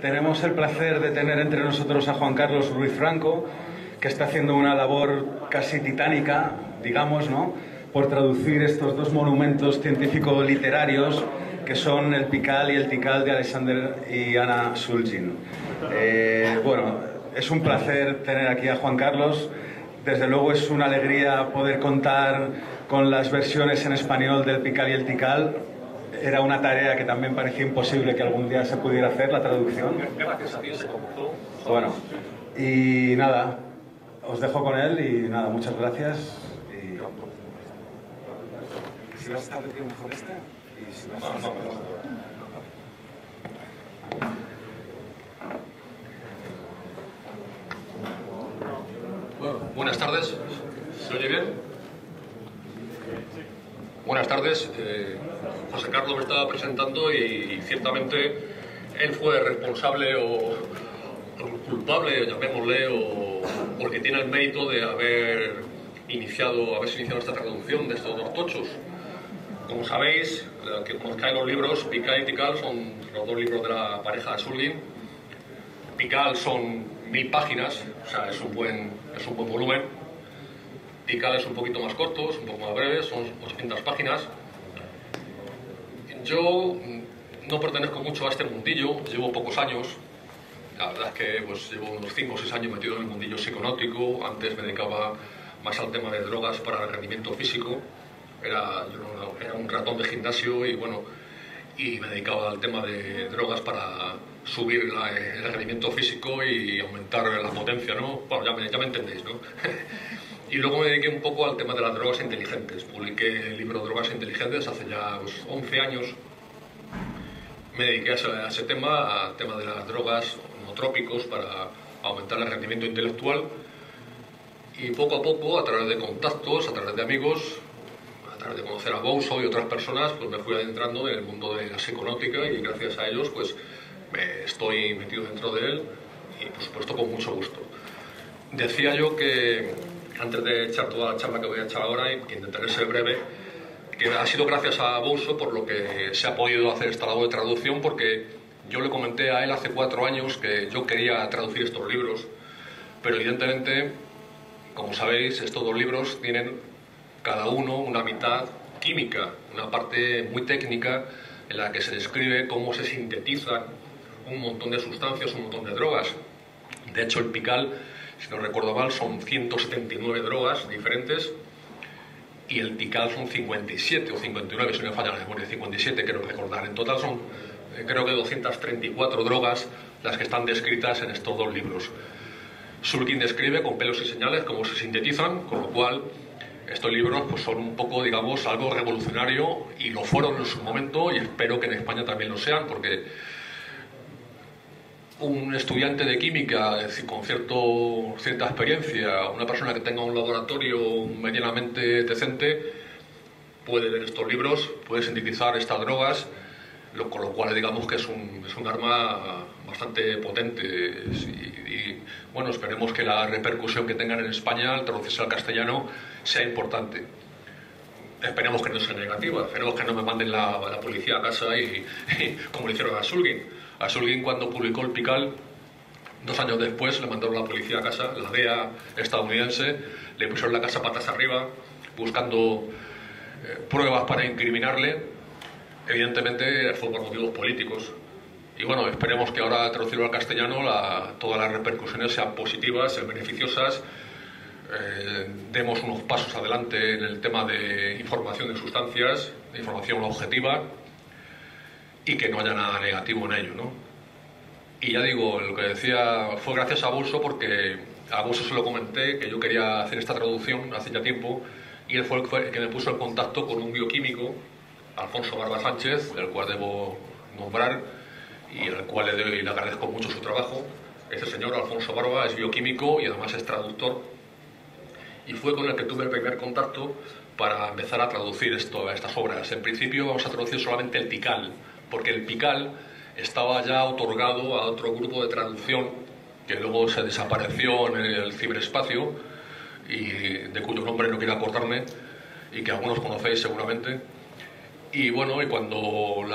Tenemos el placer de tener entre nosotros a Juan Carlos Ruiz Franco, que está haciendo una labor casi titánica, digamos, ¿no?, por traducir estos dos monumentos científico-literarios que son el Pikal y el Tikal de Alexander y Anna Shulgin. Bueno, es un placer tener aquí a Juan Carlos. Desde luego es una alegría poder contar con las versiones en español del Pikal y el Tikal. Era una tarea que también parecía imposible que algún día se pudiera hacer, la traducción. Gracias a Dios se comenzó. Bueno, y nada, os dejo con él y nada, muchas gracias. Y... si vas a estar de mejor este, y si vas a estar Bueno, buenas tardes. ¿Se oye bien? Buenas tardes. José Carlos me estaba presentando y ciertamente él fue responsable o culpable, llamémosle, o el que tiene el mérito de haberse iniciado esta traducción de estos dos tochos. Como sabéis, que conozcáis los libros, Pikal y Tikal son los dos libros de la pareja de Shulgin. Pikal son 1000 páginas, o sea, es un buen volumen. Tikal es un poquito más corto, es un poco más breve, son 800 páginas. Yo no pertenezco mucho a este mundillo, llevo pocos años. La verdad es que pues, llevo unos 5 o 6 años metido en el mundillo psiconáutico. Antes me dedicaba más al tema de drogas para el rendimiento físico. Era un ratón de gimnasio y bueno, y me dedicaba al tema de drogas para subir el rendimiento físico y aumentar la potencia, ¿no? Bueno, ya me entendéis, ¿no? Y luego me dediqué un poco al tema de las drogas inteligentes. Publiqué el libro Drogas Inteligentes hace ya 11 años. Me dediqué a ese tema, al tema de las drogas nootrópicos para aumentar el rendimiento intelectual. Y poco a poco, a través de contactos, a través de amigos, a través de conocer a Bouso y otras personas, pues me fui adentrando en el mundo de la psiconáutica y gracias a ellos pues me estoy metido dentro de él y por supuesto con mucho gusto. Decía yo que antes de echar toda la charla que voy a echar ahora y que intentaré ser breve, que ha sido gracias a Bouso por lo que se ha podido hacer esta labor de traducción, porque yo le comenté a él hace 4 años que yo quería traducir estos libros, pero evidentemente, como sabéis, estos dos libros tienen cada uno una mitad química, una parte muy técnica en la que se describe cómo se sintetizan un montón de sustancias, un montón de drogas. De hecho, el Pikal, si no recuerdo mal, son 179 drogas diferentes y el Tikal son 57 o 59, si no me falla la memoria, 57 quiero recordar. En total son, creo que 234 drogas las que están descritas en estos dos libros. Shulgin describe con pelos y señales cómo se sintetizan, con lo cual estos libros pues, son un poco, digamos, algo revolucionario y lo fueron en su momento y espero que en España también lo sean, porque un estudiante de química con cierta experiencia, una persona que tenga un laboratorio medianamente decente, puede leer estos libros, puede sintetizar estas drogas, con lo cual digamos que es un arma bastante potente y bueno, esperemos que la repercusión que tengan en España al traducirse al castellano sea importante. Esperemos que no sea negativa, esperemos que no me manden la policía a casa y como le hicieron a Shulgin. A Shulgin, cuando publicó el Pikal, 2 años después le mandaron la policía a casa, la DEA estadounidense, le pusieron la casa patas arriba, buscando pruebas para incriminarle. Evidentemente fue por motivos políticos. Y bueno, esperemos que ahora, traducido al castellano, todas las repercusiones sean positivas, sean beneficiosas, demos unos pasos adelante en el tema de información de sustancias, de información objetiva, y que no haya nada negativo en ello, ¿no? Y ya digo, lo que decía fue gracias a Bouso, porque a Bouso se lo comenté que yo quería hacer esta traducción hace ya tiempo y él fue el que me puso en contacto con un bioquímico, Alfonso Barba Sánchez, del cual debo nombrar y al cual le agradezco mucho su trabajo. Este señor, Alfonso Barba, es bioquímico y además es traductor y fue con el que tuve el primer contacto para empezar a traducir estas obras. En principio vamos a traducir solamente el Tikal, porque el Pikal estaba ya otorgado a otro grupo de traducción que luego se desapareció en el ciberespacio y de cuyo nombre no quiero acordarme y que algunos conocéis seguramente. Y bueno, y cuando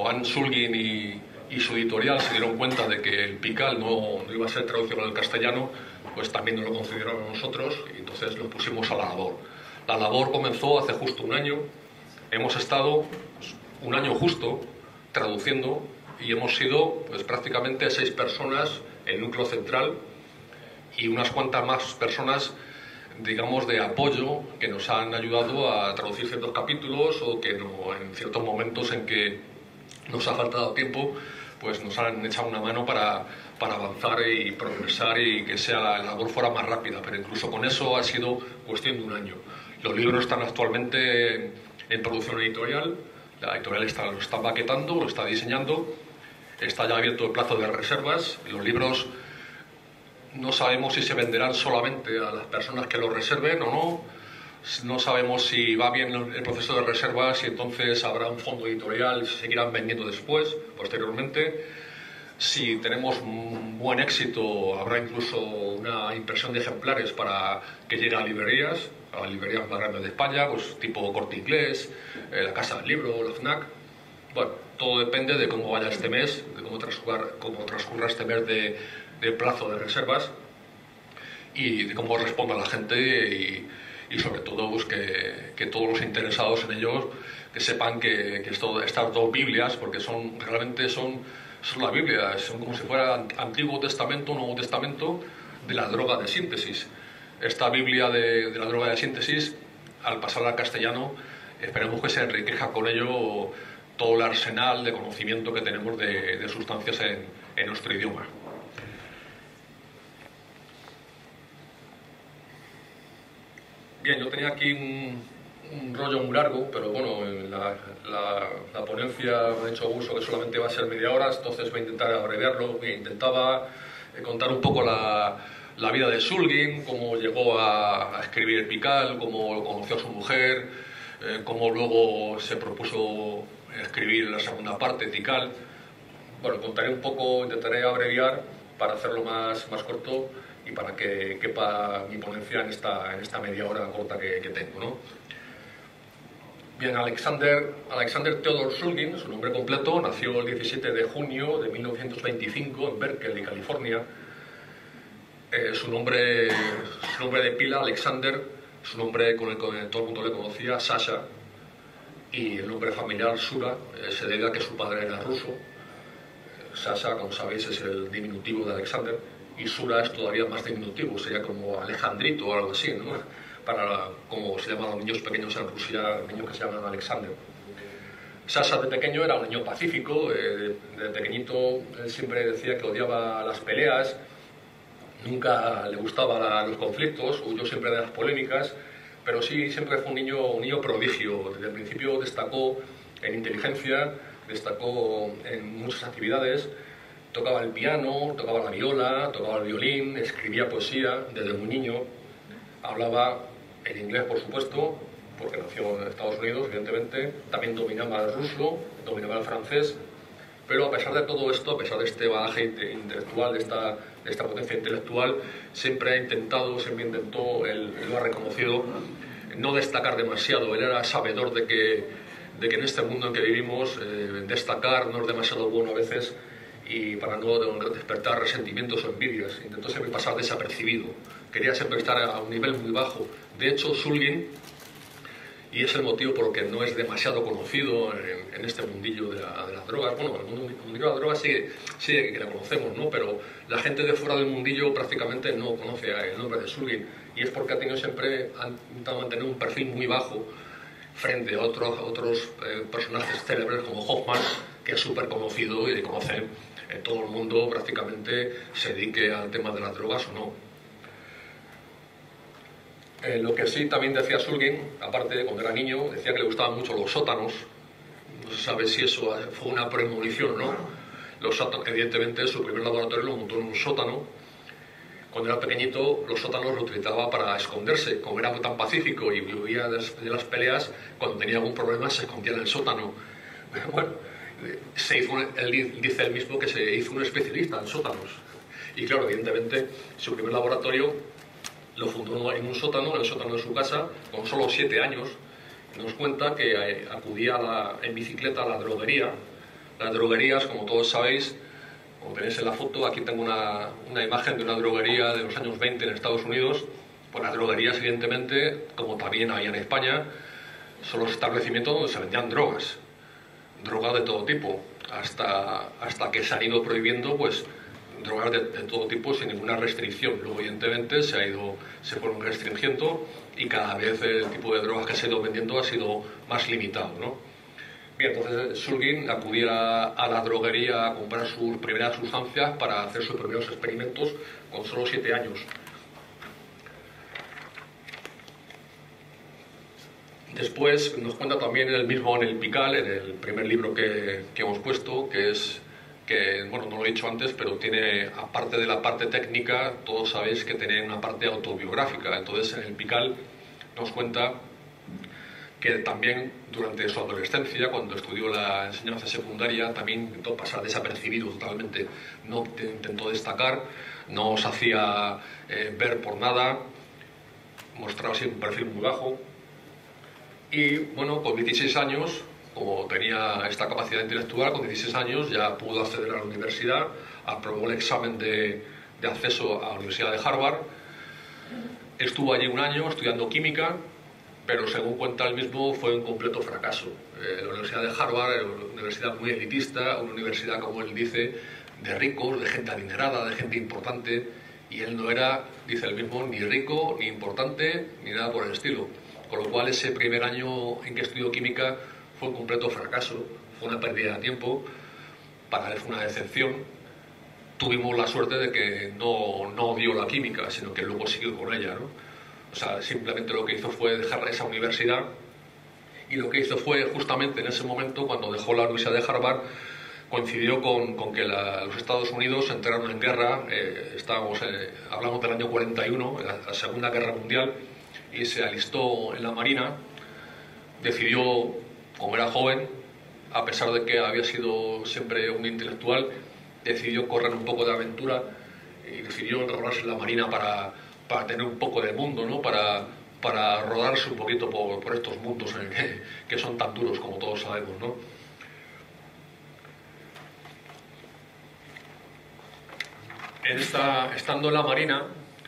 Anne Shulgin y su editorial se dieron cuenta de que el Pical no iba a ser traducido al castellano, pues también nos lo concedieron a nosotros y entonces nos pusimos a la labor. La labor comenzó hace justo un año, hemos estado un año justo traduciendo y hemos sido pues prácticamente 6 personas en el núcleo central y unas cuantas más personas, digamos, de apoyo que nos han ayudado a traducir ciertos capítulos o que no, en ciertos momentos en que nos ha faltado tiempo, pues nos han echado una mano para avanzar y progresar y que sea la labor fuera más rápida, pero incluso con eso ha sido cuestión de un año. Los libros están actualmente en producción editorial, la editorial lo está maquetando, lo está diseñando, está ya abierto el plazo de reservas, los libros no sabemos si se venderán solamente a las personas que los reserven o no, no sabemos si va bien el proceso de reservas y entonces habrá un fondo editorial y se seguirán vendiendo después, posteriormente. Si tenemos un buen éxito, habrá incluso una impresión de ejemplares para que llegue a las librerías más grandes de España, pues tipo Corte Inglés, la Casa del Libro, la FNAC. Bueno, todo depende de cómo vaya este mes, de cómo transcurra este mes de plazo de reservas y de cómo responda la gente y sobre todo pues, que todos los interesados en ellos que sepan que estas dos Biblias, porque realmente son la Biblia, son como si fuera Antiguo Testamento, Nuevo Testamento de la droga de síntesis. Esta Biblia de la droga de síntesis, al pasar al castellano, esperemos que se enriquezca con ello todo el arsenal de conocimiento que tenemos de sustancias en nuestro idioma. Bien, yo tenía aquí un rollo muy largo, pero bueno, la ponencia me ha hecho uso que solamente va a ser media hora, entonces voy a intentar abreviarlo. Intentaba contar un poco la vida de Shulgin, cómo llegó a escribir el Pical, cómo conoció a su mujer, cómo luego se propuso escribir la segunda parte, Tikal. Bueno, contaré un poco, intentaré abreviar para hacerlo más corto y para que quepa mi ponencia en esta media hora corta que tengo, ¿no? Bien, Alexander Theodor Shulgin, su nombre completo, nació el 17 de junio de 1925 en Berkeley, California. Su nombre de pila, Alexander, su nombre con el que todo el mundo le conocía, Sasha, y el nombre familiar, Sura, se debe a que su padre era ruso. Sasha, como sabéis, es el diminutivo de Alexander, y Sura es todavía más diminutivo, sería como Alejandrito o algo así, ¿no? Como se llaman los niños pequeños en Rusia, niños que se llaman Alexander. Sasha de pequeño era un niño pacífico, de pequeñito él siempre decía que odiaba las peleas, nunca le gustaban los conflictos, huyó siempre de las polémicas, pero sí siempre fue un niño prodigio. Desde el principio destacó en inteligencia, destacó en muchas actividades, tocaba el piano, tocaba la viola, tocaba el violín, escribía poesía desde muy niño, hablaba en inglés, por supuesto, porque nació en Estados Unidos, evidentemente, también dominaba el ruso, dominaba el francés, pero a pesar de todo esto, a pesar de este bagaje intelectual, de esta potencia intelectual, siempre intentó, él lo ha reconocido, no destacar demasiado. Él era sabedor de que en este mundo en que vivimos, destacar no es demasiado bueno a veces, y para no despertar resentimientos o envidias. Intentó siempre pasar desapercibido, quería siempre estar a un nivel muy bajo. De hecho, Shulgin, y es el motivo por el que no es demasiado conocido en este mundillo de las drogas. Bueno, el mundillo de las drogas sí que lo conocemos, ¿no? Pero la gente de fuera del mundillo prácticamente no conoce el nombre de Shulgin, y es porque ha intentado mantener un perfil muy bajo frente a otros personajes célebres como Hoffman, que es súper conocido y conocen en todo el mundo, prácticamente se dedique al tema de las drogas o no. Lo que sí también decía Shulgin, aparte cuando era niño, decía que le gustaban mucho los sótanos. No se sabe si eso fue una premonición o no. Los sótanos, evidentemente, su primer laboratorio lo montó en un sótano. Cuando era pequeñito, los sótanos lo utilizaba para esconderse. Como era tan pacífico y huía de las peleas, cuando tenía algún problema se escondía en el sótano. Bueno, él dice él mismo que se hizo un especialista en sótanos. Y claro, evidentemente, su primer laboratorio lo fundó en un sótano, en el sótano de su casa, con solo 7 años. Nos cuenta que acudía en bicicleta a la droguería Las droguerías, como todos sabéis, como tenéis en la foto, aquí tengo una imagen de una droguería de los años 20 en Estados Unidos. Pues las droguerías, evidentemente, como también había en España, son los establecimientos donde se vendían drogas de todo tipo, hasta que se han ido prohibiendo pues drogas de todo tipo sin ninguna restricción. Luego, evidentemente, se fueron restringiendo y cada vez el tipo de drogas que se ha ido vendiendo ha sido más limitado, ¿no? Bien, entonces Shulgin acudía a la droguería a comprar sus primeras sustancias para hacer sus primeros experimentos con solo 7 años. Después nos cuenta también él mismo en El Pical, en el primer libro que hemos puesto, bueno, no lo he dicho antes, pero tiene, aparte de la parte técnica, todos sabéis que tiene una parte autobiográfica. Entonces en El Pical nos cuenta que también durante su adolescencia, cuando estudió la enseñanza secundaria, también intentó pasar desapercibido totalmente, no intentó destacar, no se hacía ver por nada, mostraba así un perfil muy bajo. Y bueno, con 16 años, como tenía esta capacidad intelectual, con 16 años ya pudo acceder a la universidad, aprobó el examen de acceso a la Universidad de Harvard, estuvo allí un año estudiando química, pero según cuenta él mismo fue un completo fracaso. La Universidad de Harvard era una universidad muy elitista, una universidad, como él dice, de ricos, de gente adinerada, de gente importante, y él no era, dice él mismo, ni rico, ni importante, ni nada por el estilo. Con lo cual ese primer año en que estudió química fue un completo fracaso, fue una pérdida de tiempo, para él fue una decepción. Tuvimos la suerte de que no odió la química, sino que luego siguió con ella, ¿no? O sea, simplemente lo que hizo fue dejar esa universidad, y lo que hizo fue justamente en ese momento, cuando dejó la Universidad de Harvard, coincidió con que los Estados Unidos entraron en guerra. Hablamos del año 41, la Segunda Guerra Mundial, y se alistó en la Marina. Decidió, como era joven, a pesar de que había sido siempre un intelectual, decidió correr un poco de aventura y decidió enrolarse en la Marina para tener un poco de mundo, ¿no? Para rodarse un poquito por estos mundos que son tan duros, como todos sabemos, ¿no? Estando en la Marina,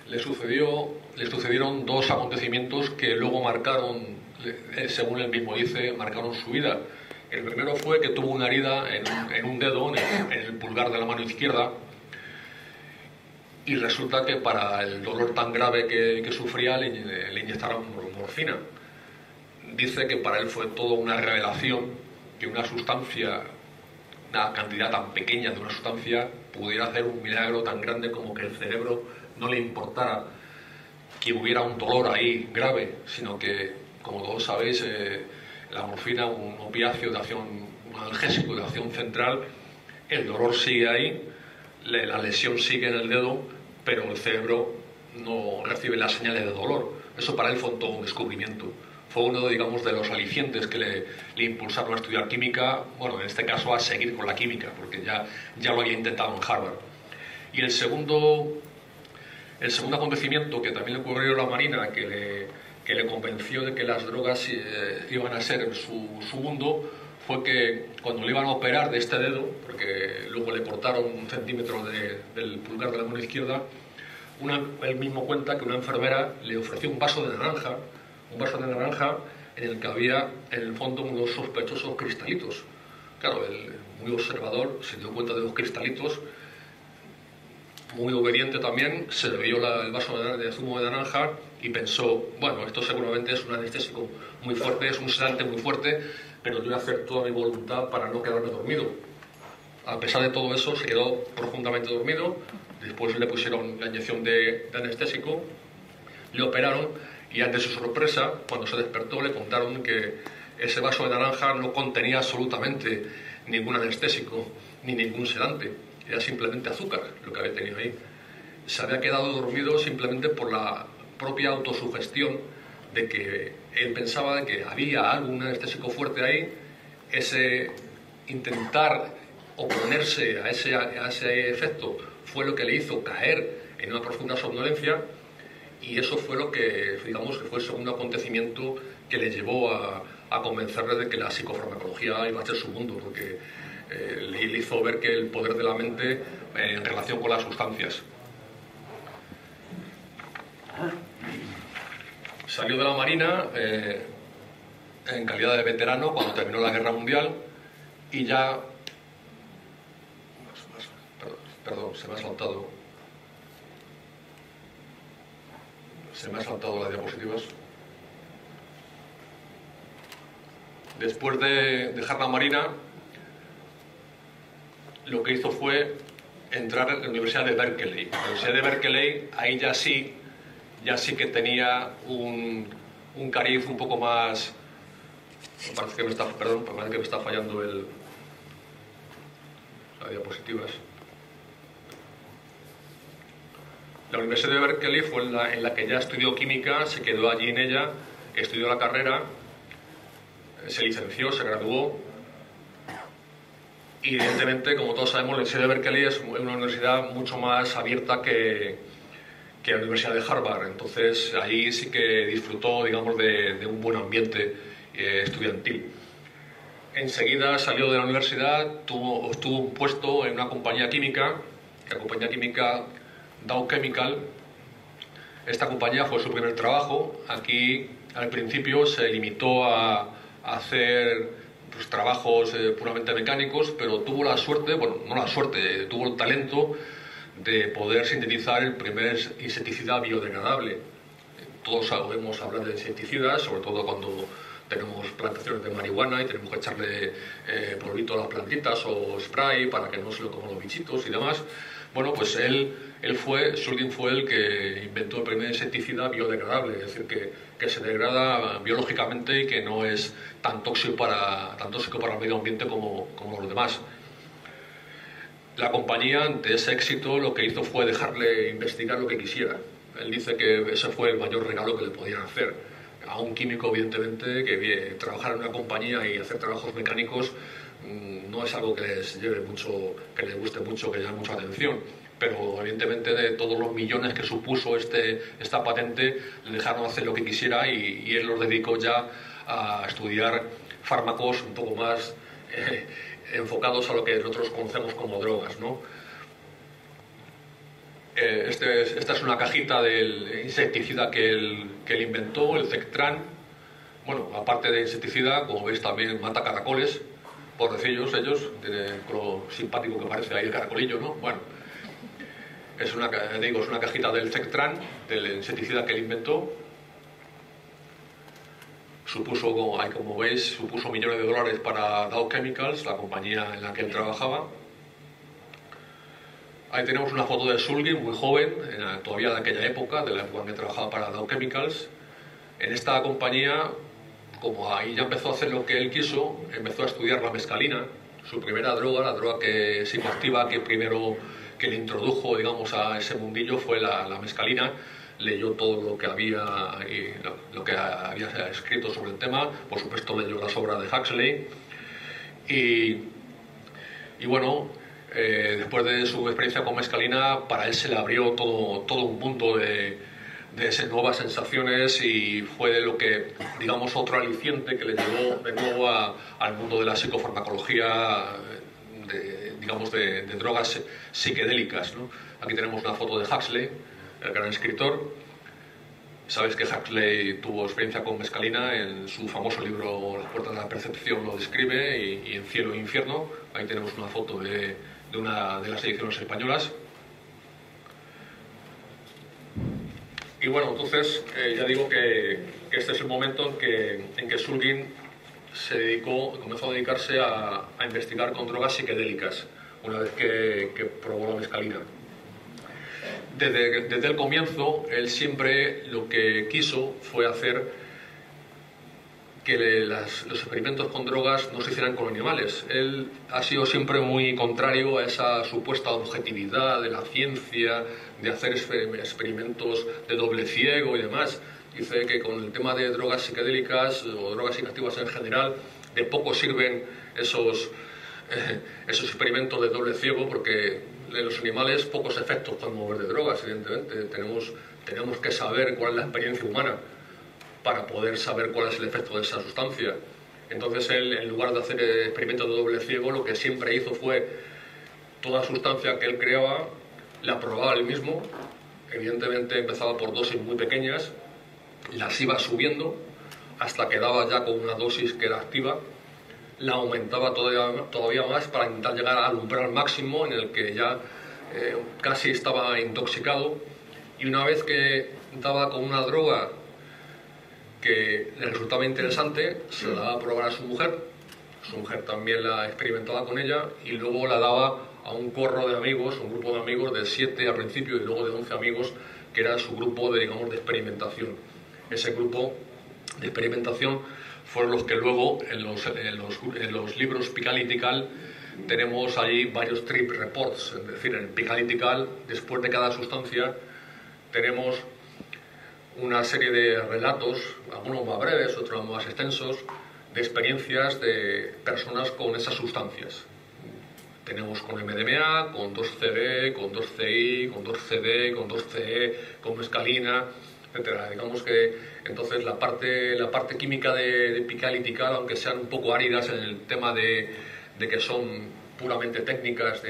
le sucedieron dos acontecimientos que luego marcaron, según él mismo dice, marcaron su vida. El primero fue que tuvo una herida en un dedo, en el pulgar de la mano izquierda, y resulta que para el dolor tan grave que sufría le inyectaron morfina. Dice que para él fue todo una revelación que una cantidad tan pequeña de una sustancia pudiera hacer un milagro tan grande como que el cerebro no le importara que hubiera un dolor ahí grave, sino que, como todos sabéis, la morfina, un opiáceo de acción, un analgésico de acción central, el dolor sigue ahí, la lesión sigue en el dedo, pero el cerebro no recibe las señales de dolor. Eso para él fue todo un descubrimiento. Fue uno, digamos, de los alicientes que le impulsaron a estudiar química, bueno, en este caso a seguir con la química, porque ya lo había intentado en Harvard. Y el segundo acontecimiento que también le ocurrió a la Marina, que le convenció de que las drogas iban a ser su mundo, fue que cuando le iban a operar de este dedo, porque luego le cortaron 1 centímetro del pulgar de la mano izquierda, él mismo cuenta que una enfermera le ofreció un vaso de naranja en el que había en el fondo unos sospechosos cristalitos. Claro, el muy observador se dio cuenta de los cristalitos, muy obediente también, se bebió el vaso de zumo de naranja y pensó, bueno, esto seguramente es un anestésico muy fuerte, es un sedante muy fuerte, pero yo voy a hacer toda mi voluntad para no quedarme dormido. A pesar de todo eso, se quedó profundamente dormido. Después le pusieron la inyección de anestésico, le operaron, y ante su sorpresa, cuando se despertó, le contaron que ese vaso de naranja no contenía absolutamente ningún anestésico ni ningún sedante. Era simplemente azúcar lo que había tenido ahí. Se había quedado dormido simplemente por la propia autosugestión de que él pensaba de que había algún anestésico fuerte ahí. Ese intentar oponerse a ese efecto fue lo que le hizo caer en una profunda somnolencia, y eso fue lo que, digamos, que fue el segundo acontecimiento que le llevó a convencerle de que la psicofarmacología iba a ser su mundo, porque le hizo ver que el poder de la mente en relación con las sustancias. Salió de la Marina en calidad de veterano cuando terminó la Guerra Mundial y ya... Perdón, se me ha saltado las diapositivas. Después de dejar la Marina, lo que hizo fue entrar en la Universidad de Berkeley. La Universidad de Berkeley, ahí ya sí que tenía un cariz un poco más... Parece que me está fallando las diapositivas. La Universidad de Berkeley fue en la que ya estudió química, se quedó allí en ella, estudió la carrera, se licenció, se graduó. Y evidentemente, como todos sabemos, la Universidad de Berkeley es una universidad mucho más abierta que la Universidad de Harvard. Entonces, allí sí que disfrutó, digamos, de un buen ambiente estudiantil. Enseguida salió de la universidad, obtuvo un puesto en una compañía química, la compañía química Dow Chemical. Esta compañía fue su primer trabajo. Aquí, al principio, se limitó a hacer trabajos puramente mecánicos, pero tuvo la suerte, bueno, no la suerte, tuvo el talento de poder sintetizar el primer insecticida biodegradable. Todos sabemos hablar de insecticidas, sobre todo cuando tenemos plantaciones de marihuana y tenemos que echarle polvito a las plantitas o spray para que no se lo coman los bichitos y demás. Bueno, pues Shulgin fue el que inventó el primer insecticida biodegradable, es decir, que se degrada biológicamente y que no es tan tóxico para el medio ambiente como los demás. La compañía, ante ese éxito, lo que hizo fue dejarle investigar lo que quisiera. Él dice que ese fue el mayor regalo que le podían hacer. A un químico, evidentemente, que trabajar en una compañía y hacer trabajos mecánicos no es algo que les lleve mucho, que les guste mucho, que llame mucha atención. Pero evidentemente de todos los millones que supuso esta patente, le dejaron hacer lo que quisiera y él los dedicó ya a estudiar fármacos un poco más enfocados a lo que nosotros conocemos como drogas, ¿no? Esta es una cajita del insecticida que él inventó, el Zectran. Bueno, aparte de insecticida, como veis también mata caracoles, pobrecillos ellos, con lo simpático que parece ahí el caracolillo, ¿no? Bueno, es una cajita del Zectran, del insecticida que él inventó. Supuso, como veis, supuso millones de dólares para Dow Chemicals, la compañía en la que él trabajaba. Ahí tenemos una foto de Shulgin, muy joven, todavía de aquella época, de la época en que trabajaba para Dow Chemicals. En esta compañía, como ahí ya empezó a hacer lo que él quiso, empezó a estudiar la mescalina, su primera droga, la droga psicoactiva que le introdujo, digamos, a ese mundillo fue la mescalina. Leyó todo lo que había escrito sobre el tema, por supuesto leyó las obras de Huxley y bueno, después de su experiencia con mescalina, para él se le abrió todo un mundo de nuevas sensaciones y fue lo que, digamos, otro aliciente que le llevó de nuevo al mundo de la psicofarmacología, de drogas psiquedélicas, ¿no? Aquí tenemos una foto de Huxley, el gran escritor. Sabéis que Huxley tuvo experiencia con mescalina, en su famoso libro Las puertas de la percepción lo describe, y en Cielo e Infierno. Ahí tenemos una foto de una de las ediciones españolas. Y bueno, entonces ya digo que este es el momento en que Shulgin comenzó a dedicarse a investigar con drogas psiquedélicas, una vez que probó la mescalina. Desde el comienzo, él siempre lo que quiso fue hacer que los experimentos con drogas no se hicieran con animales. Él ha sido siempre muy contrario a esa supuesta objetividad de la ciencia, de hacer experimentos de doble ciego y demás. Dice que con el tema de drogas psicodélicas o drogas psicoactivas en general, de poco sirven esos experimentos de doble ciego, porque en los animales pocos efectos podemos ver de drogas, evidentemente. Tenemos que saber cuál es la experiencia humana para poder saber cuál es el efecto de esa sustancia. Entonces él, en lugar de hacer experimentos de doble ciego, lo que siempre hizo fue toda sustancia que él creaba, la probaba él mismo. Evidentemente empezaba por dosis muy pequeñas, las iba subiendo hasta que daba ya con una dosis que era activa, la aumentaba todavía más para intentar llegar al umbral máximo en el que ya casi estaba intoxicado, y una vez que daba con una droga que le resultaba interesante, se la daba a probar a su mujer también la experimentaba con ella, y luego la daba a un corro de amigos, un grupo de amigos de 7 al principio y luego de 11 amigos, que era su grupo de, digamos, de experimentación. Ese grupo de experimentación fueron los que luego en los libros Picalytical tenemos ahí varios trip reports, es decir, en Picalytical, después de cada sustancia, tenemos una serie de relatos, algunos más breves, otros más extensos, de experiencias de personas con esas sustancias. Tenemos con MDMA, con 2CB, con 2CI, con 2CD, con 2CE, con mescalina, etc. Digamos que entonces la parte química de Picalytical, aunque sean un poco áridas en el tema de que son puramente técnicas,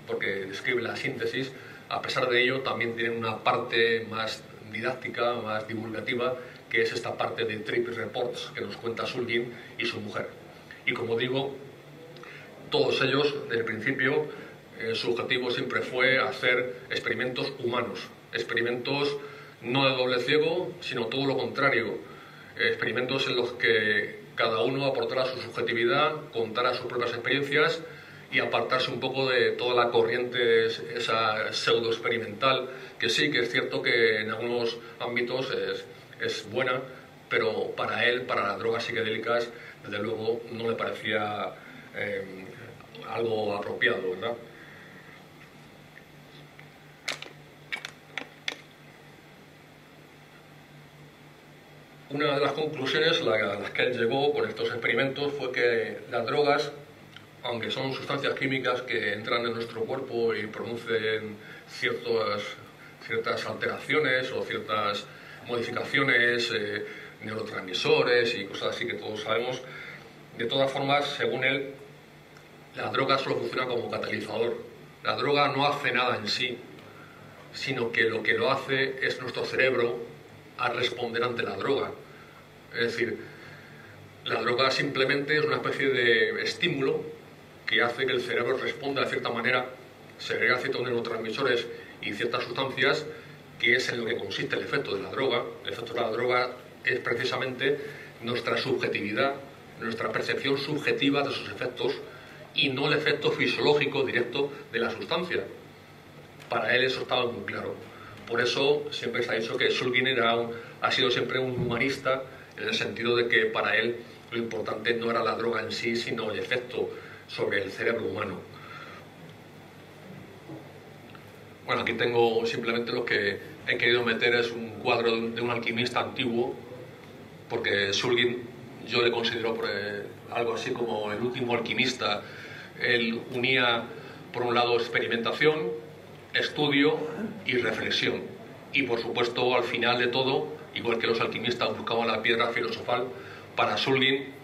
porque describen la síntesis, a pesar de ello también tienen una parte más didáctica, más divulgativa, que es esta parte de trip reports que nos cuenta Shulgin y su mujer. Y como digo, todos ellos, desde el principio, su objetivo siempre fue hacer experimentos humanos, experimentos no de doble ciego, sino todo lo contrario, experimentos en los que cada uno aportara su subjetividad, contara sus propias experiencias y apartarse un poco de toda la corriente esa pseudo experimental, que sí, que es cierto que en algunos ámbitos es buena, pero para él, para las drogas psicodélicas, desde luego no le parecía algo apropiado, ¿verdad? Una de las conclusiones a las que él llegó con estos experimentos fue que las drogas, aunque son sustancias químicas que entran en nuestro cuerpo y producen ciertas alteraciones o ciertas modificaciones, neurotransmisores y cosas así que todos sabemos, de todas formas, según él, la droga solo funciona como catalizador. La droga no hace nada en sí, sino que lo hace es nuestro cerebro a responder ante la droga. Es decir, la droga simplemente es una especie de estímulo que hace que el cerebro responda de cierta manera, segrega ciertos neurotransmisores y ciertas sustancias, que es en lo que consiste el efecto de la droga. El efecto de la droga es precisamente nuestra subjetividad, nuestra percepción subjetiva de sus efectos, y no el efecto fisiológico directo de la sustancia. Para él eso estaba muy claro. Por eso siempre se ha dicho que Shulgin ha sido siempre un humanista, en el sentido de que para él lo importante no era la droga en sí, sino el efecto sobre el cerebro humano. Bueno, aquí tengo simplemente lo que he querido meter, es un cuadro de un alquimista antiguo, porque Shulgin yo le considero algo así como el último alquimista. Él unía, por un lado, experimentación, estudio y reflexión. Y, por supuesto, al final de todo, igual que los alquimistas buscaban la piedra filosofal, para Shulgin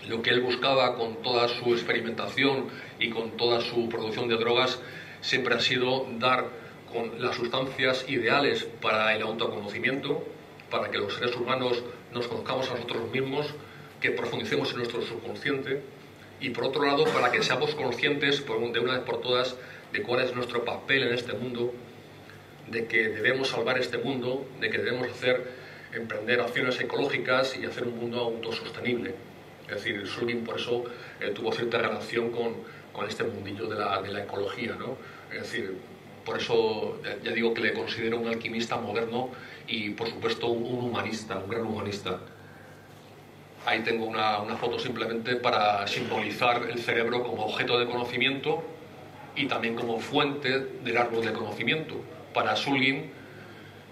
lo que él buscaba con toda su experimentación y con toda su producción de drogas siempre ha sido dar con las sustancias ideales para el autoconocimiento, para que los seres humanos nos conozcamos a nosotros mismos, que profundicemos en nuestro subconsciente, y por otro lado para que seamos conscientes de una vez por todas de cuál es nuestro papel en este mundo, de que debemos salvar este mundo, de que debemos emprender acciones ecológicas y hacer un mundo autosostenible. Es decir, Shulgin por eso tuvo cierta relación con este mundillo de la ecología, ¿no? Es decir, por eso ya digo que le considero un alquimista moderno y por supuesto un humanista, un gran humanista. Ahí tengo una foto simplemente para simbolizar el cerebro como objeto de conocimiento y también como fuente del árbol de conocimiento. Para Shulgin,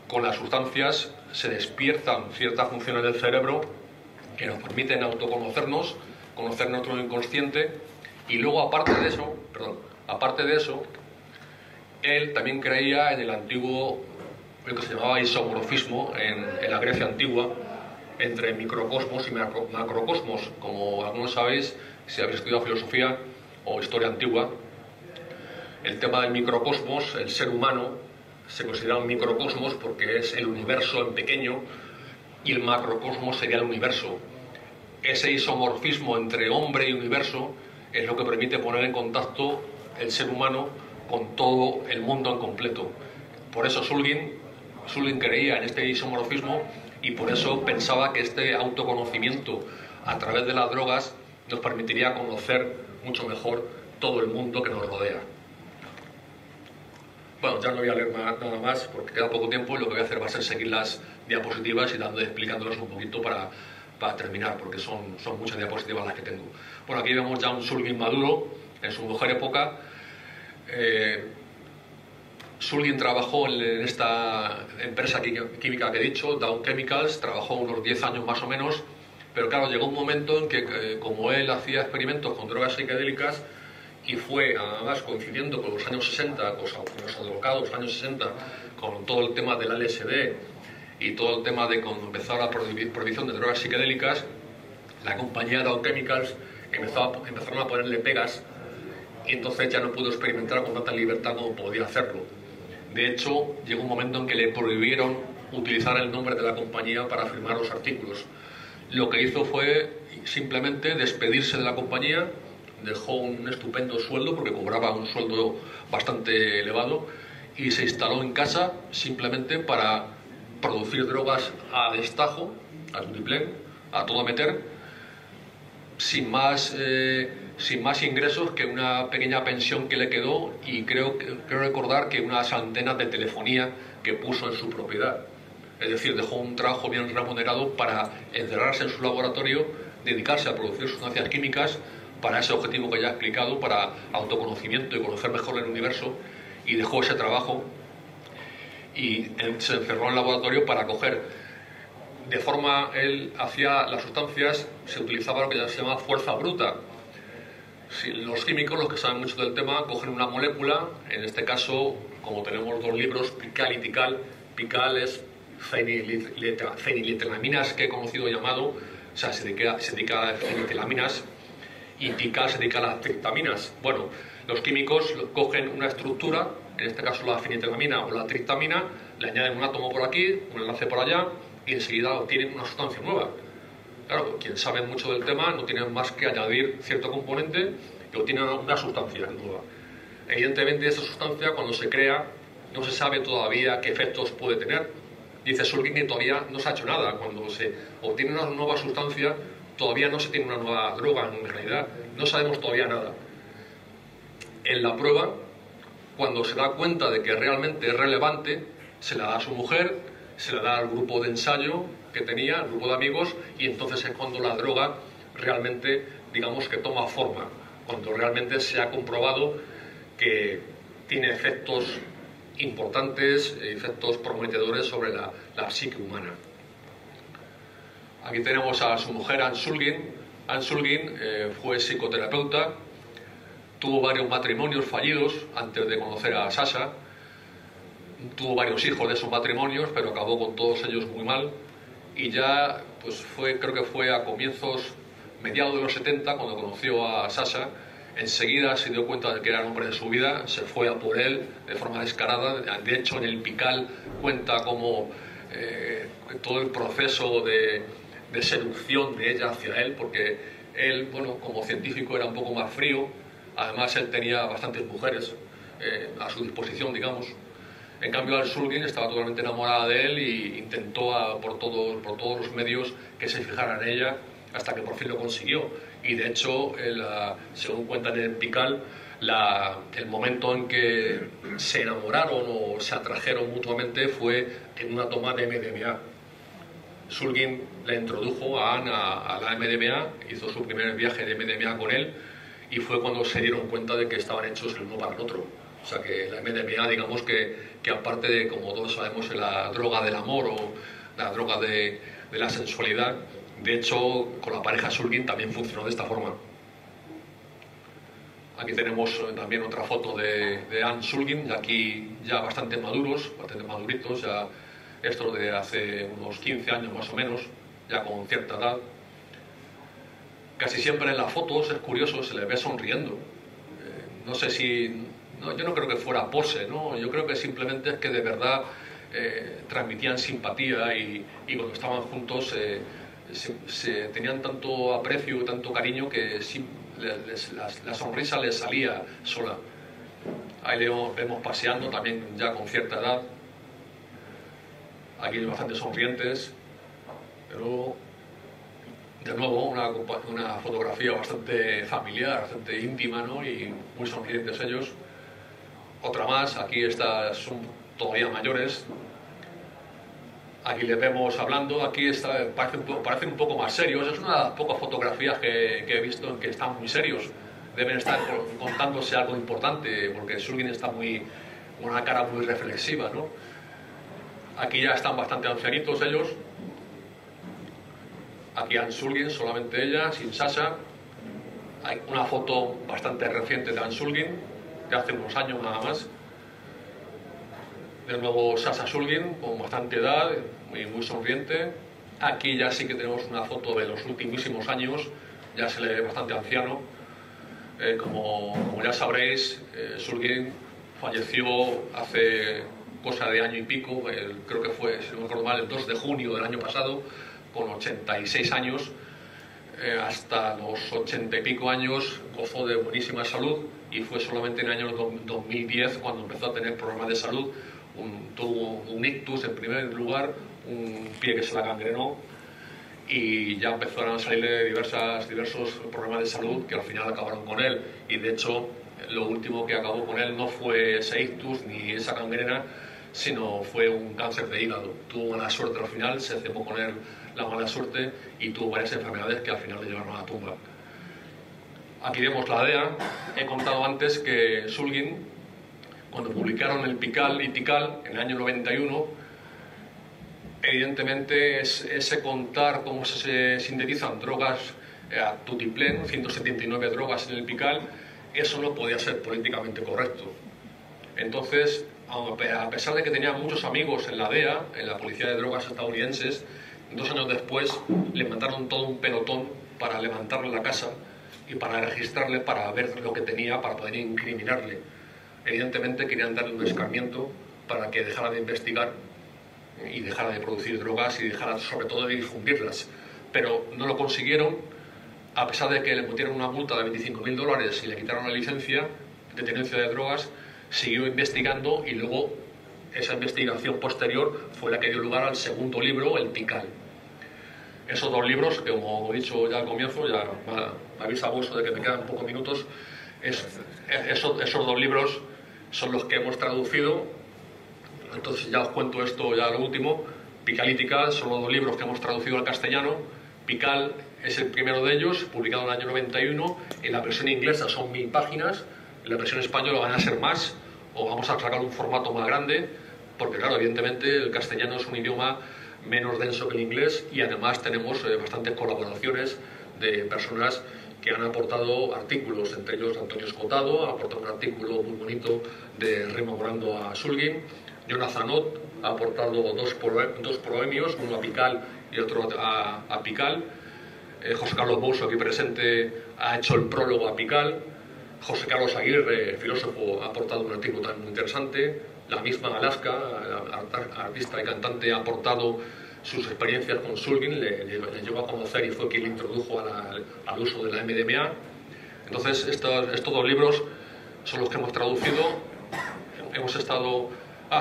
con las sustancias se despiertan ciertas funciones del cerebro que nos permiten autoconocernos, conocer nuestro inconsciente, y luego aparte de eso, él también creía en el antiguo, lo que se llamaba isomorfismo en la Grecia antigua, entre microcosmos y macrocosmos. Como algunos sabéis, si habéis estudiado filosofía o historia antigua, el tema del microcosmos, el ser humano, se considera un microcosmos porque es el universo en pequeño, y el macrocosmos sería el universo. Ese isomorfismo entre hombre y universo es lo que permite poner en contacto el ser humano con todo el mundo en completo. Por eso Shulgin creía en este isomorfismo y por eso pensaba que este autoconocimiento a través de las drogas nos permitiría conocer mucho mejor todo el mundo que nos rodea. Bueno, ya no voy a leer nada más porque queda poco tiempo, y lo que voy a hacer va a ser seguir las diapositivas y explicándolas un poquito para terminar, porque son muchas diapositivas las que tengo. Bueno, aquí vemos ya un Shulgin maduro, en su mejor época. Shulgin trabajó en esta empresa química que he dicho, Dow Chemicals, trabajó unos 10 años más o menos, pero claro, llegó un momento en que como él hacía experimentos con drogas psicodélicas, y fue además coincidiendo con los años 60, con los alocados años 60, con todo el tema del LSD y todo el tema de cuando empezó la prohibición de drogas psicodélicas, la compañía Dow Chemicals empezaron a ponerle pegas, y entonces ya no pudo experimentar con tanta libertad como podía hacerlo. De hecho, llegó un momento en que le prohibieron utilizar el nombre de la compañía para firmar los artículos. Lo que hizo fue simplemente despedirse de la compañía, dejó un estupendo sueldo, porque cobraba un sueldo bastante elevado, y se instaló en casa simplemente para producir drogas a destajo, a tutiplén, a todo meter, sin más ingresos que una pequeña pensión que le quedó, y creo recordar que unas antenas de telefonía que puso en su propiedad. Es decir, dejó un trabajo bien remunerado para encerrarse en su laboratorio, dedicarse a producir sustancias químicas para ese objetivo que ya he explicado, para autoconocimiento y conocer mejor el universo, y dejó ese trabajo y se encerró en el laboratorio para coger de forma, él hacía las sustancias, se utilizaba lo que ya se llama fuerza bruta. Si los químicos, los que saben mucho del tema, cogen una molécula, en este caso, como tenemos dos libros, pical y tical. Pical es feniletilamina, que he conocido llamado, o sea, se dedica a feniletilamina, y pical se dedica a las triptaminas. Bueno, los químicos cogen una estructura, en este caso la feniletilamina o la triptamina, le añaden un átomo por aquí, un enlace por allá, y enseguida obtienen una sustancia nueva. Claro, quien sabe mucho del tema no tiene más que añadir cierto componente y obtiene una sustancia nueva. Evidentemente, esa sustancia, cuando se crea, no se sabe todavía qué efectos puede tener. Dice Shulgin que todavía no se ha hecho nada. Cuando se obtiene una nueva sustancia, todavía no se tiene una nueva droga, en realidad. No sabemos todavía nada. En la prueba, cuando se da cuenta de que realmente es relevante, se la da a su mujer, se la da al grupo de ensayo que tenía, al grupo de amigos, y entonces es cuando la droga realmente, digamos, que toma forma, cuando realmente se ha comprobado que tiene efectos importantes, efectos prometedores sobre la psique humana. Aquí tenemos a su mujer, Anne Shulgin. Anne Shulgin fue psicoterapeuta, tuvo varios matrimonios fallidos antes de conocer a Sasha, tuvo varios hijos de esos matrimonios, pero acabó con todos ellos muy mal, y ya pues creo que fue a mediados de los 70, cuando conoció a Sasha. Enseguida se dio cuenta de que era el hombre de su vida, se fue a por él de forma descarada. De hecho, en el Pical cuenta como todo el proceso de seducción de ella hacia él, porque él, bueno, como científico era un poco más frío. Además, él tenía bastantes mujeres a su disposición, digamos. En cambio, Anne Shulgin estaba totalmente enamorada de él y intentó por todos los medios que se fijara en ella, hasta que por fin lo consiguió. Y de hecho, según cuentan en el Pical, el momento en que se enamoraron o se atrajeron mutuamente fue en una toma de MDMA. Shulgin le introdujo a Anne a la MDMA, hizo su primer viaje de MDMA con él, y fue cuando se dieron cuenta de que estaban hechos el uno para el otro. O sea que la MDMA, digamos que aparte de, como todos sabemos, la droga del amor o la droga de la sensualidad, de hecho, con la pareja Shulgin también funcionó de esta forma. Aquí tenemos también otra foto de Anne Shulgin, aquí ya bastante maduros, bastante maduritos, ya esto de hace unos 15 años más o menos. ya con cierta edad. Casi siempre en las fotos, es curioso, se le ve sonriendo. No sé si... No, yo no creo que fuera pose, ¿no? Yo creo que simplemente es que de verdad transmitían simpatía y cuando estaban juntos se tenían tanto aprecio y tanto cariño que la sonrisa les salía sola. Ahí le vemos paseando también ya con cierta edad. Aquí hay bastante sonrientes, pero de nuevo una fotografía bastante familiar, bastante íntima, ¿no? Y muy sonrientes ellos. Otra más, aquí estas son todavía mayores. Aquí les vemos hablando, aquí parecen un poco más serios. Es una de las pocas fotografías que he visto en que están muy serios. Deben estar contándose algo importante, porque Shulgin está con una cara muy reflexiva, ¿no? Aquí ya están bastante ancianitos ellos. Aquí Anne Shulgin, solamente ella, sin Sasha. Hay una foto bastante reciente de Anne Shulgin, de hace unos años nada más. De nuevo Sasha Shulgin, con bastante edad, muy sonriente. Aquí ya sí que tenemos una foto de los ultimísimos años, ya se le ve bastante anciano. Como ya sabréis, Shulgin falleció hace cosa de año y pico, creo que fue, si no me acuerdo mal, el 2 de junio del año pasado, con 86 años. Hasta los 80 y pico años gozó de buenísima salud y fue solamente en el año 2010 cuando empezó a tener problemas de salud. Tuvo un ictus en primer lugar, un pie que se la gangrenó y ya empezaron a salirle diversos problemas de salud que al final acabaron con él. Y de hecho lo último que acabó con él no fue ese ictus ni esa gangrena, sino fue un cáncer de hígado. Tuvo mala suerte al final, se cebó con él la mala suerte y tuvo varias enfermedades que al final le llevaron a la tumba. Aquí vemos la DEA. He contado antes que Shulgin, cuando publicaron el Pikal y Tikal en el año 91, evidentemente ese contar cómo se sintetizan drogas a tutiplén, 179 drogas en el Pikal, eso no podía ser políticamente correcto. Entonces, a pesar de que tenía muchos amigos en la DEA, en la Policía de Drogas estadounidenses, 2 años después le mandaron todo un pelotón para levantarle la casa y para registrarle, para ver lo que tenía, para poder incriminarle. Evidentemente querían darle un escarmiento para que dejara de investigar y dejara de producir drogas y dejara sobre todo de difundirlas. Pero no lo consiguieron, a pesar de que le pusieron una multa de $25.000 y le quitaron la licencia de tenencia de drogas, siguió investigando y luego esa investigación posterior fue la que dio lugar al segundo libro, el Tikal. Esos 2 libros, que como he dicho ya al comienzo, ya me avisa Bolso de que me quedan pocos minutos, esos 2 libros son los que hemos traducido. Entonces ya os cuento esto ya lo último. Pikal y Tikal son los 2 libros que hemos traducido al castellano. Pikal es el primero de ellos, publicado en el año 91. En la versión inglesa son 1000 páginas, en la versión española van a ser más, o vamos a sacar un formato más grande, porque claro, evidentemente el castellano es un idioma menos denso que el inglés y además tenemos bastantes colaboraciones de personas que han aportado artículos, entre ellos Antonio Escotado ha aportado un artículo muy bonito rememorando a Shulgin. Jonathan Ott ha aportado dos proemios, uno a Pikal y otro a Pikal. José Carlos Bouso, aquí presente, ha hecho el prólogo a Pikal. José Carlos Aguirre, filósofo, ha aportado un artículo tan interesante. La misma Alaska, artista y cantante, ha aportado sus experiencias con Shulgin, le llevó a conocer y fue quien le introdujo al uso de la MDMA. Entonces, estos 2 libros son los que hemos traducido. Hemos estado...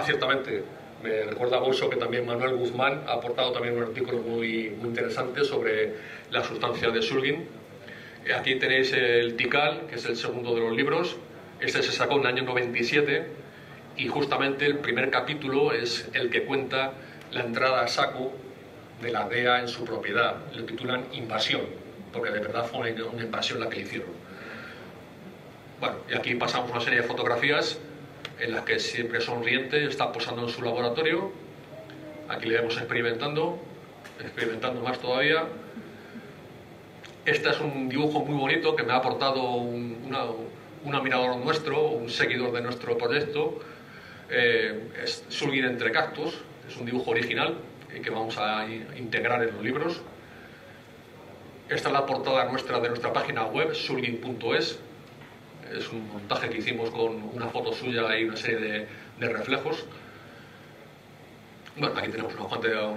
ciertamente, me recuerda a Bolso que también Manuel Guzmán ha aportado también un artículo muy interesante sobre la sustancia de Shulgin. Aquí tenéis el Tikal, que es el segundo de los libros. Este se sacó en el año 97 y justamente el primer capítulo es el que cuenta la entrada a saco de la DEA en su propiedad. Le titulan Invasión, porque de verdad fue una invasión la que le hicieron. Bueno, y aquí pasamos una serie de fotografías en las que siempre sonriente está posando en su laboratorio. Aquí le vemos experimentando más todavía. Este es un dibujo muy bonito que me ha aportado un admirador nuestro, un seguidor de nuestro proyecto. Es Shulgin entre cactus, es un dibujo original que vamos a integrar en los libros. Esta es la portada nuestra de nuestra página web, sulgin.es. Es un montaje que hicimos con una foto suya y una serie de reflejos. Bueno, aquí tenemos unos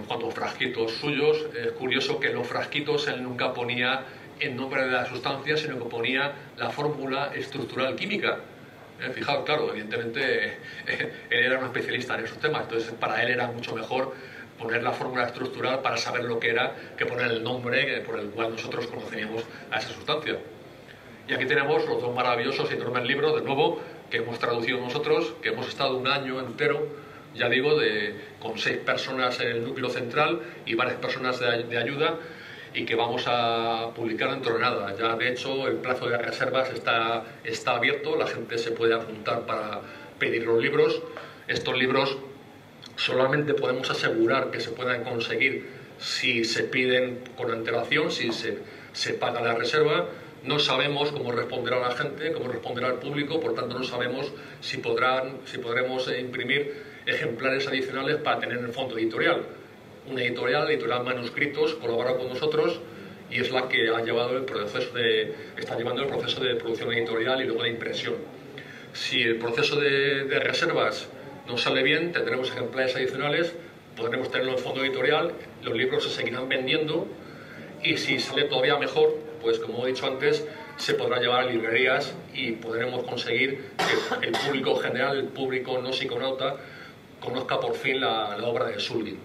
cuantos frasquitos suyos. Es curioso que en los frasquitos él nunca ponía el nombre de la sustancia, sino que ponía la fórmula estructural química. Fijaos, claro, evidentemente él era un especialista en esos temas, entonces para él era mucho mejor poner la fórmula estructural para saber lo que era que poner el nombre por el cual nosotros conocíamos a esa sustancia. Y aquí tenemos los dos maravillosos y enormes libros, de nuevo, que hemos traducido nosotros, que hemos estado un año entero, ya digo, con 6 personas en el núcleo central y varias personas de ayuda, y que vamos a publicar dentro de nada. Ya, de hecho, el plazo de reservas está abierto, la gente se puede apuntar para pedir los libros. Estos libros solamente podemos asegurar que se puedan conseguir si se piden con antelación, si se paga la reserva. No sabemos cómo responderá la gente, cómo responderá el público, por tanto no sabemos si podremos imprimir ejemplares adicionales para tener en el fondo editorial. Una editorial Manuscritos, colabora con nosotros y es la que ha llevado está llevando el proceso de producción editorial y luego de impresión. Si el proceso de reservas no sale bien, tendremos ejemplares adicionales, podremos tenerlo en fondo editorial, los libros se seguirán vendiendo y si sale todavía mejor, pues como he dicho antes, se podrá llevar a librerías y podremos conseguir que el público general, el público no psiconauta, conozca por fin la obra de Sulgin.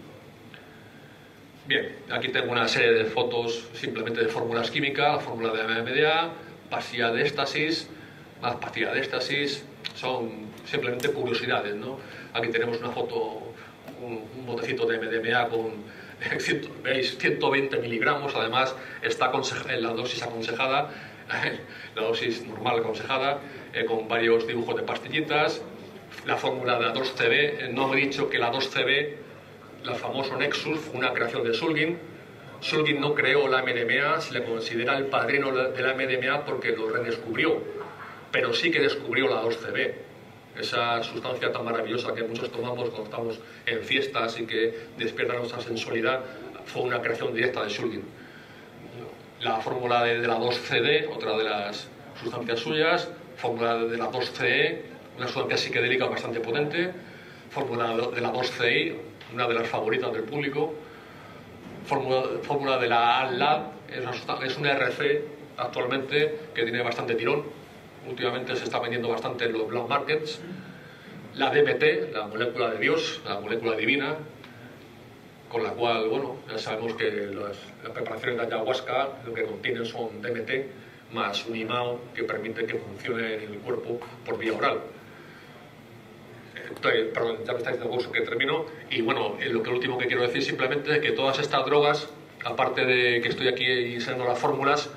Bien, aquí tengo una serie de fotos simplemente de fórmulas químicas, la fórmula de MDMA, pastilla de éxtasis, más pastilla de éxtasis, son simplemente curiosidades, ¿no? Aquí tenemos una foto, un botecito de MDMA con, veis, 120 miligramos, además está en la dosis aconsejada, la dosis normal aconsejada, con varios dibujos de pastillitas, la fórmula de la 2CB, no he dicho que la 2CB, el famoso Nexus, fue una creación de Sulgin. Sulgin no creó la MDMA, se le considera el padrino de la MDMA porque lo redescubrió, pero sí que descubrió la 2CB, esa sustancia tan maravillosa que muchos tomamos cuando estamos en fiestas y que despierta nuestra sensualidad, fue una creación directa de Sulgin. La fórmula de la 2CD, otra de las sustancias suyas, fórmula de la 2CE, una sustancia psicodélica bastante potente, fórmula de la 2CI, una de las favoritas del público, fórmula de la ALLAB, es una RC actualmente que tiene bastante tirón, últimamente se está vendiendo bastante en los black markets, la DMT, la molécula de Dios, la molécula divina, con la cual, bueno, ya sabemos que las preparaciones de ayahuasca lo que contienen son DMT más un imao que permite que funcione en el cuerpo por vía oral. Perdón, ya me está diciendo que termino. Y bueno, lo último que quiero decir simplemente es que todas estas drogas, aparte de que estoy aquí enseñando las fórmulas,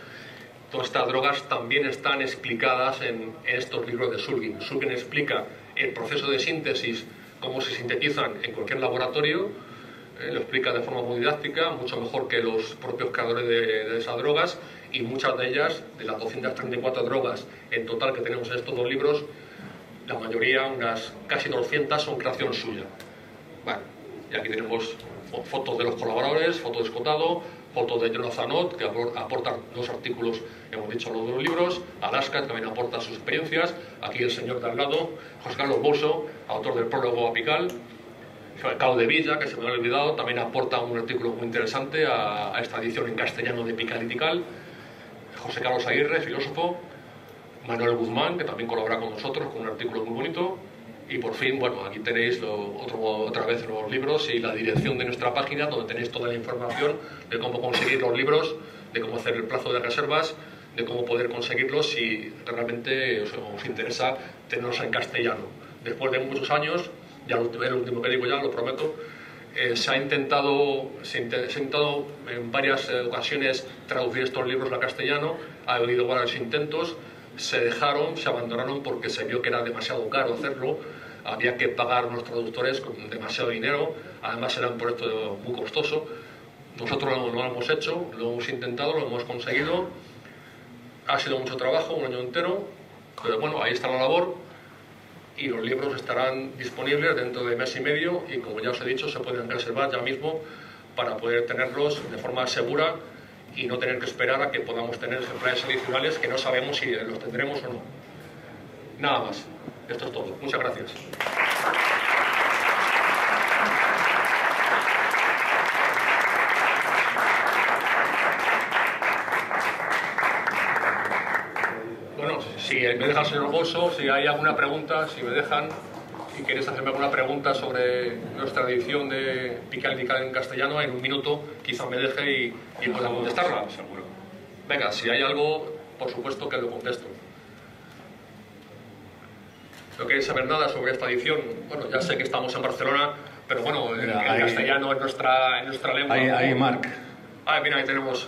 todas estas drogas también están explicadas en estos libros de Sulgin. Sulgin explica el proceso de síntesis, cómo se sintetizan en cualquier laboratorio, lo explica de forma muy didáctica, mucho mejor que los propios creadores de esas drogas, y muchas de ellas, de las 234 drogas en total que tenemos en estos dos libros, la mayoría, unas casi 200, son creación suya. Bueno, y aquí tenemos fotos de los colaboradores, fotos de Escotado, fotos de Jonathan Ott, que aportan 2 artículos, hemos dicho, los 2 libros, Alaska, que también aporta sus experiencias, aquí el señor de al lado, José Carlos Bouso, autor del prólogo apical, Cao de Villa, que se me ha olvidado, también aporta un artículo muy interesante a esta edición en castellano de Pical y Tical, José Carlos Aguirre, filósofo, Manuel Guzmán, que también colabora con nosotros con un artículo muy bonito, y por fin, bueno, aquí tenéis otra vez los libros y la dirección de nuestra página, donde tenéis toda la información de cómo conseguir los libros, de cómo hacer el plazo de reservas, de cómo poder conseguirlos si realmente os interesa tenerlos en castellano. Después de muchos años, ya el último que digo ya, lo prometo, se ha intentado en varias ocasiones traducir estos libros al castellano, ha habido varios intentos, se abandonaron porque se vio que era demasiado caro hacerlo, había que pagar a los traductores con demasiado dinero, además era un proyecto muy costoso. Nosotros lo hemos hecho, lo hemos intentado, lo hemos conseguido, ha sido mucho trabajo, un año entero, pero bueno, ahí está la labor y los libros estarán disponibles dentro de mes y medio y, como ya os he dicho, se pueden reservar ya mismo para poder tenerlos de forma segura y no tener que esperar a que podamos tener ejemplares adicionales que no sabemos si los tendremos o no. Nada más. Esto es todo. Muchas gracias. Bueno, si me deja el señor Bosso, si hay alguna pregunta, si me dejan y queréis hacerme alguna pregunta sobre nuestra edición de Picar y Picar en castellano, en un minuto quizá me deje y pueda contestarla. Seguro. Venga, si hay algo, por supuesto que lo contesto. ¿No queréis saber nada sobre esta edición? Bueno, ya sé que estamos en Barcelona, pero bueno, mira, el castellano es nuestra lengua. Ahí, Marc. Ah, mira, ahí tenemos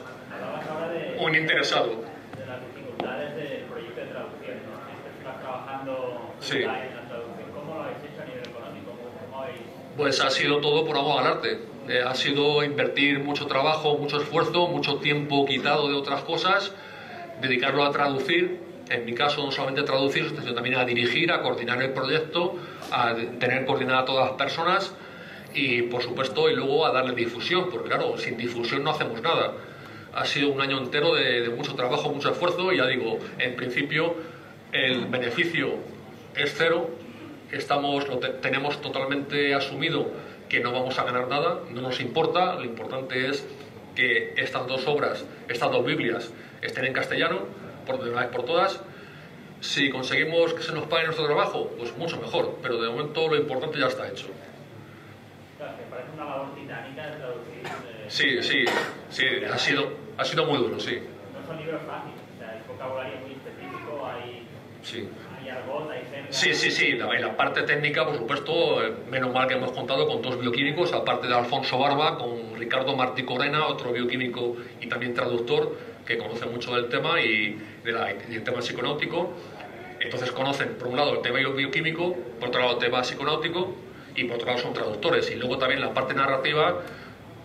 un interesado. De las dificultades del proyecto de traducción, ¿no? Estás trabajando sí. En la traducción. ¿Cómo lo habéis hecho a nivel económico? ¿Cómo habéis... Pues ha sido todo por amor al arte. Ha sido invertir mucho trabajo, mucho esfuerzo, mucho tiempo quitado de otras cosas, dedicarlo a traducir. En mi caso, no solamente a traducir, sino también a dirigir, a coordinar el proyecto, a tener coordinada a todas las personas y, por supuesto, y luego a darle difusión, porque claro, sin difusión no hacemos nada. Ha sido un año entero de mucho trabajo, mucho esfuerzo y ya digo, en principio el beneficio es cero, tenemos totalmente asumido que no vamos a ganar nada, no nos importa, lo importante es que estas dos obras, estas dos Biblias, estén en castellano, por de una vez por todas. Si conseguimos que se nos pague nuestro trabajo, pues mucho mejor, pero de momento lo importante ya está hecho. Claro, me parece una labor titánica de traducir. Sí, ha sido muy duro, sí. No son libros fáciles, o sea, hay vocabulario muy específico, hay argot, hay jerga. Sí, la parte técnica, por supuesto, menos mal que hemos contado con dos bioquímicos, aparte de Alfonso Barba, con Ricardo Martí Corena, otro bioquímico y también traductor, que conoce mucho del tema y del tema psiconáutico. Entonces conocen, por un lado, el tema bioquímico, por otro lado, el tema psiconáutico, y por otro lado son traductores. Y luego también la parte narrativa,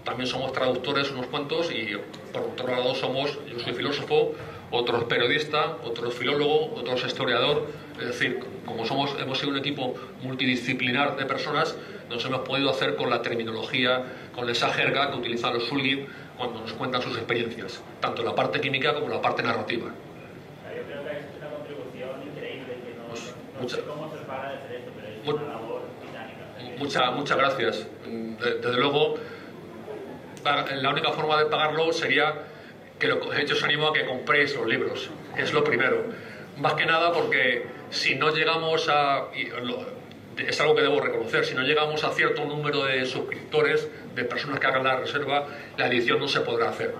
también somos traductores unos cuantos, y por otro lado yo soy filósofo, otro es periodista, otro es filólogo, otro es historiador. Es decir, como hemos sido un equipo multidisciplinar de personas, nos hemos podido hacer con la terminología, con esa jerga que utilizan los Sulgin cuando nos cuentan sus experiencias, tanto en la parte química como en la parte narrativa. Yo creo que es una contribución increíble, que no sé cómo se paga de hacer esto, pero es una labor titánica. Muchas gracias. Desde luego, la única forma de pagarlo sería que os animo a que compréis los libros. Es lo primero. Más que nada porque si no llegamos es algo que debo reconocer, si no llegamos a cierto número de suscriptores, de personas que hagan la reserva, la edición no se podrá hacer.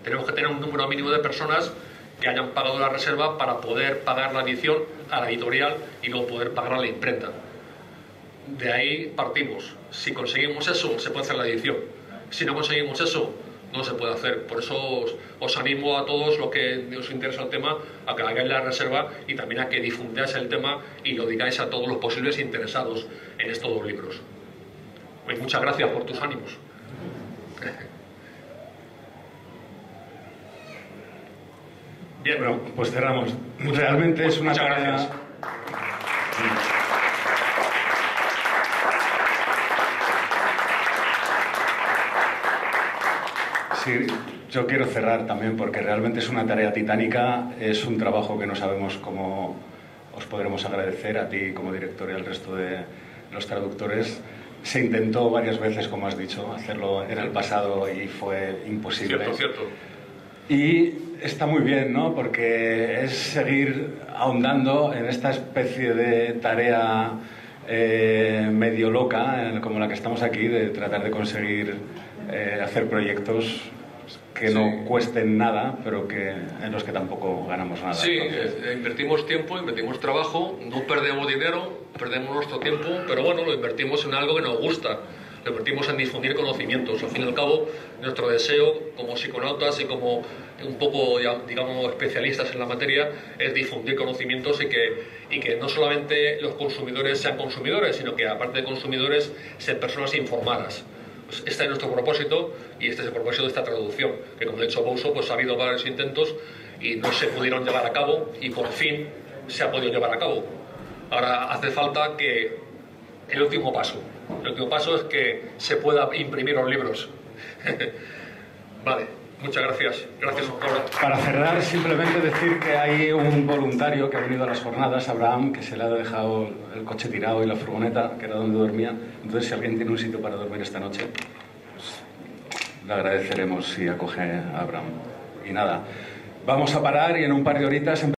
Tenemos que tener un número mínimo de personas que hayan pagado la reserva para poder pagar la edición a la editorial y luego poder pagar a la imprenta. De ahí partimos. Si conseguimos eso, se puede hacer la edición. Si no conseguimos eso, no se puede hacer. Por eso os animo a todos los que os interesa el tema a que hagáis la reserva y también a que difundáis el tema y lo digáis a todos los posibles interesados en estos dos libros. Pues muchas gracias por tus ánimos. Bien, bueno, pues cerramos. Realmente es una muchas tarea... gracias. Sí, yo quiero cerrar también porque realmente es una tarea titánica, es un trabajo que no sabemos cómo os podremos agradecer a ti como director y al resto de los traductores. Se intentó varias veces, como has dicho, hacerlo en el pasado y fue imposible. Cierto. Y está muy bien, ¿no? Porque es seguir ahondando en esta especie de tarea medio loca, como la que estamos aquí, de tratar de conseguir hacer proyectos que no cuesten nada, pero en los que tampoco ganamos nada. Sí, invertimos tiempo, invertimos trabajo, no perdemos dinero, perdemos nuestro tiempo, pero bueno, lo invertimos en algo que nos gusta, lo invertimos en difundir conocimientos. Al fin y al cabo, nuestro deseo como psiconautas y como un poco, digamos, especialistas en la materia, es difundir conocimientos y que no solamente los consumidores sean consumidores, sino que aparte de consumidores, sean personas informadas. Pues este es nuestro propósito y este es el propósito de esta traducción, que como ha dicho Bosso, pues ha habido varios intentos y no se pudieron llevar a cabo y por fin se ha podido llevar a cabo. Ahora hace falta que el último paso es que se pueda imprimir los libros. Vale. Muchas gracias. Gracias, doctora. Para cerrar, simplemente decir que hay un voluntario que ha venido a las jornadas, Abraham, que se le ha dejado el coche tirado y la furgoneta, que era donde dormía. Entonces, si alguien tiene un sitio para dormir esta noche, pues, le agradeceremos si acoge a Abraham. Y nada, vamos a parar y en un par de horitas